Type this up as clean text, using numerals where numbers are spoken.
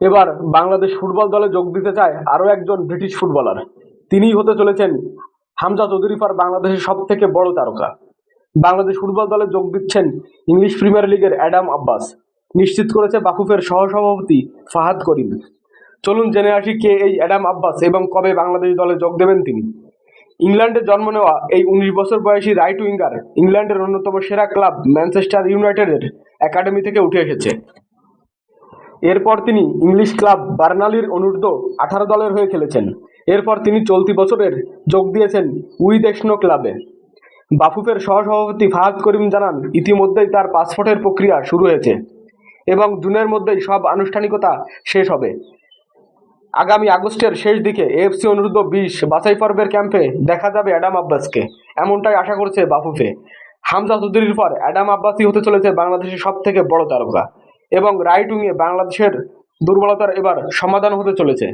এবার বাংলাদেশ ফুটবল দলে যোগ দিতে চায় আরও একজন ব্রিটিশ ফুটবলার। তিনিই হতে চলেছেন হামজা চৌধুরী ফর বাংলাদেশের সব থেকে বড় তারকা। বাংলাদেশ ফুটবল দলে যোগ দিচ্ছেন ইংলিশ প্রিমিয়ার লিগের অ্যাডাম আব্বাস, নিশ্চিত করেছে বাফুফের সহসভাপতি ফাহাদ করিম। চলুন জেনে আসি কে এই অ্যাডাম আব্বাস এবং কবে বাংলাদেশ দলে যোগ দেবেন তিনি। ইংল্যান্ডে জন্ম নেওয়া এই 19 বছর বয়সী রাইট উইঙ্গার ইংল্যান্ডের অন্যতম সেরা ক্লাব ম্যানচেস্টার ইউনাইটেডের একাডেমি থেকে উঠে এসেছে। এরপর তিনি ইংলিশ ক্লাব বার্নালির অনূর্ধ্ব-18 দলের হয়ে খেলেছেন। এরপর তিনি চলতি বছরের যোগ দিয়েছেন উইদেশনো ক্লাবে। বাফুফের সহসভাপতি ফাহাদ করিম জানান, ইতিমধ্যেই তার পাসপোর্টের প্রক্রিয়া শুরু হয়েছে এবং জুনের মধ্যেই সব আনুষ্ঠানিকতা শেষ হবে। আগামী আগস্টের শেষ দিকে এএফসি অনূর্ধ্ব-20 বাছাই পর্বের ক্যাম্পে দেখা যাবে অ্যাডাম আব্বাসকে, এমনটাই আশা করছে বাফুফে। হামজা চৌধুরীর পর অ্যাডাম আব্বাসই হতে চলেছে বাংলাদেশের সব থেকে বড় তারকা এবং রাইট উইংয়ে বাংলাদেশের দুর্বলতার এবার সমাধান হতে চলেছে।